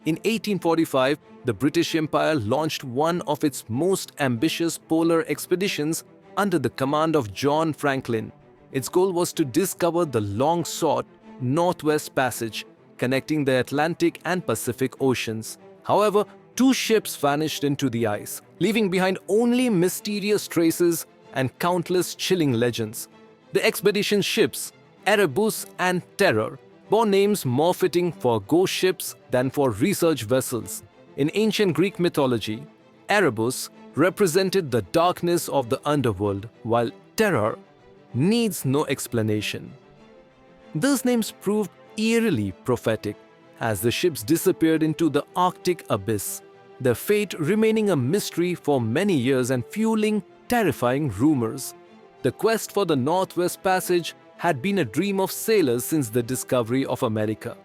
In 1845, the British Empire launched one of its most ambitious polar expeditions under the command of John Franklin. Its goal was to discover the long-sought Northwest Passage connecting the Atlantic and Pacific Oceans. However, two ships vanished into the ice, leaving behind only mysterious traces and countless chilling legends. The expedition ships, Erebus and Terror, bore names more fitting for ghost ships than for research vessels. In ancient Greek mythology, Erebus represented the darkness of the underworld, while Terror needs no explanation. Those names proved eerily prophetic as the ships disappeared into the Arctic abyss, their fate remaining a mystery for many years and fueling terrifying rumors. The quest for the Northwest Passage had been a dream of sailors since the discovery of America.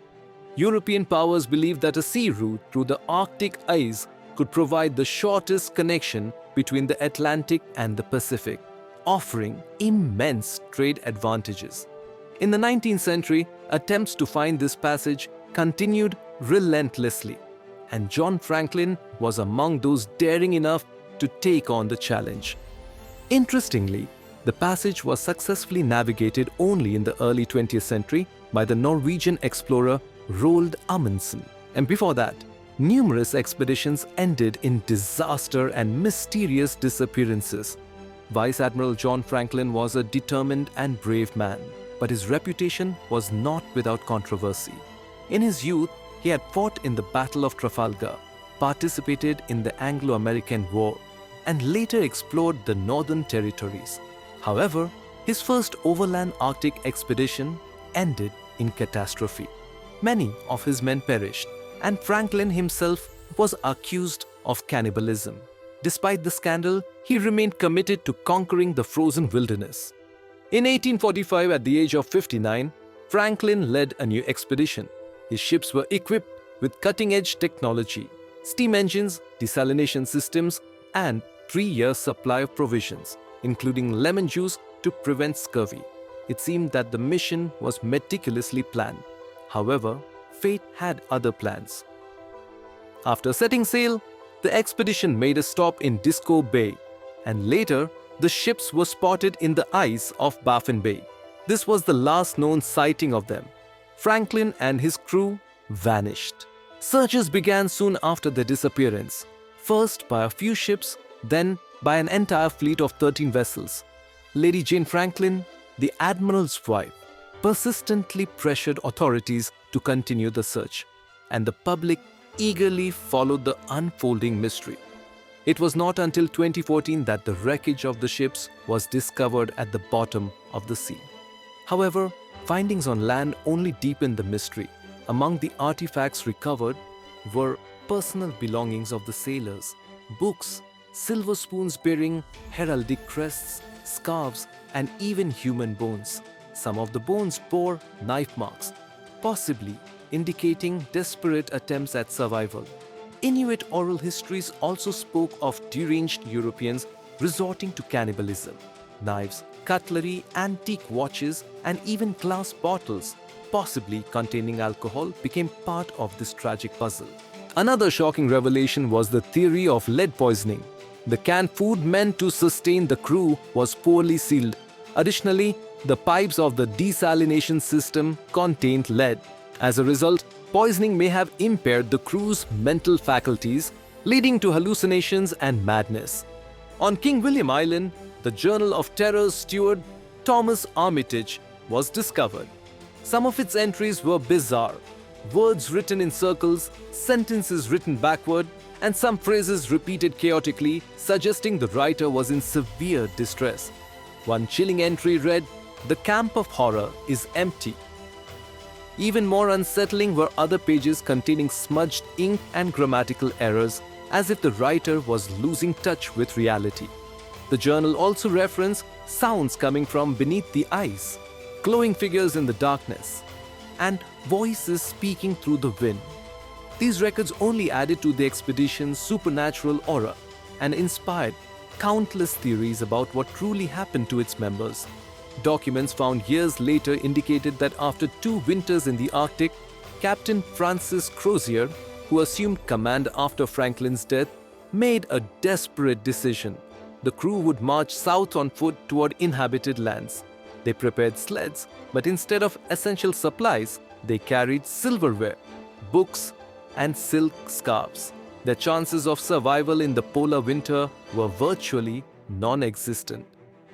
European powers believed that a sea route through the Arctic ice could provide the shortest connection between the Atlantic and the Pacific, offering immense trade advantages. In the 19th century, attempts to find this passage continued relentlessly, and John Franklin was among those daring enough to take on the challenge. Interestingly, the passage was successfully navigated only in the early 20th century by the Norwegian explorer Roald Amundsen, and before that, numerous expeditions ended in disaster and mysterious disappearances. Vice Admiral John Franklin was a determined and brave man, but his reputation was not without controversy. In his youth, he had fought in the Battle of Trafalgar, participated in the Anglo-American War, and later explored the Northern Territories. However, his first overland Arctic expedition ended in catastrophe. Many of his men perished, and Franklin himself was accused of cannibalism. Despite the scandal, he remained committed to conquering the frozen wilderness. In 1845, at the age of 59, Franklin led a new expedition. His ships were equipped with cutting-edge technology, steam engines, desalination systems, and 3-year supply of provisions, including lemon juice to prevent scurvy. It seemed that the mission was meticulously planned. However, fate had other plans. After setting sail, the expedition made a stop in Disco Bay, and later the ships were spotted in the ice of Baffin Bay. This was the last known sighting of them. Franklin and his crew vanished. Searches began soon after their disappearance, first by a few ships, then by an entire fleet of 13 vessels. Lady Jane Franklin, the admiral's wife, persistently pressured authorities to continue the search, and the public eagerly followed the unfolding mystery. It was not until 2014 that the wreckage of the ships was discovered at the bottom of the sea. However, findings on land only deepened the mystery. Among the artifacts recovered were personal belongings of the sailors, books, silver spoons bearing heraldic crests, scarves, and even human bones. Some of the bones bore knife marks, possibly indicating desperate attempts at survival. Inuit oral histories also spoke of deranged Europeans resorting to cannibalism. Knives, cutlery, antique watches, and even glass bottles, possibly containing alcohol, became part of this tragic puzzle. Another shocking revelation was the theory of lead poisoning. The canned food meant to sustain the crew was poorly sealed. Additionally, the pipes of the desalination system contained lead. As a result, poisoning may have impaired the crew's mental faculties, leading to hallucinations and madness. On King William Island, the Journal of Terror's steward, Thomas Armitage, was discovered. Some of its entries were bizarre. Words written in circles, sentences written backward, and some phrases repeated chaotically, suggesting the writer was in severe distress. One chilling entry read, "The camp of horror is empty." Even more unsettling were other pages containing smudged ink and grammatical errors, as if the writer was losing touch with reality. The journal also referenced sounds coming from beneath the ice, glowing figures in the darkness, and voices speaking through the wind. These records only added to the expedition's supernatural aura and inspired countless theories about what truly happened to its members. Documents found years later indicated that after 2 winters in the Arctic, Captain Francis Crozier who assumed command after Franklin's death, made a desperate decision. The crew would march south on foot toward inhabited lands. They prepared sleds, but instead of essential supplies, they carried silverware, books, and silk scarves. Their chances of survival in the polar winter were virtually non-existent.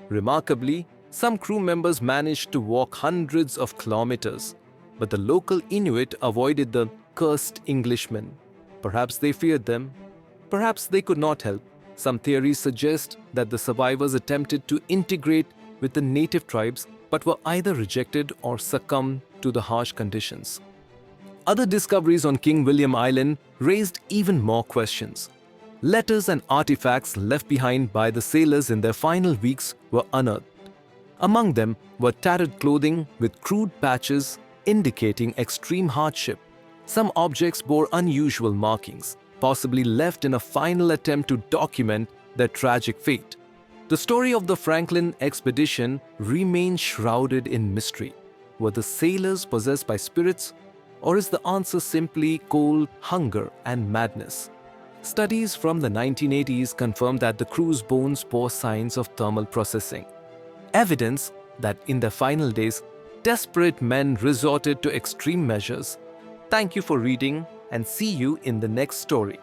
Remarkably, some crew members managed to walk hundreds of kilometers, but the local Inuit avoided the cursed Englishmen. Perhaps they feared them. Perhaps they could not help. Some theories suggest that the survivors attempted to integrate with the native tribes but were either rejected or succumbed to the harsh conditions. Other discoveries on King William Island raised even more questions. Letters and artifacts left behind by the sailors in their final weeks were unearthed. Among them were tattered clothing with crude patches indicating extreme hardship. Some objects bore unusual markings, possibly left in a final attempt to document their tragic fate. The story of the Franklin expedition remains shrouded in mystery. Were the sailors possessed by spirits, or is the answer simply cold, hunger, and madness? Studies from the 1980s confirm that the crew's bones bore signs of thermal processing, evidence that in their final days, desperate men resorted to extreme measures. Thank you for reading, and see you in the next story.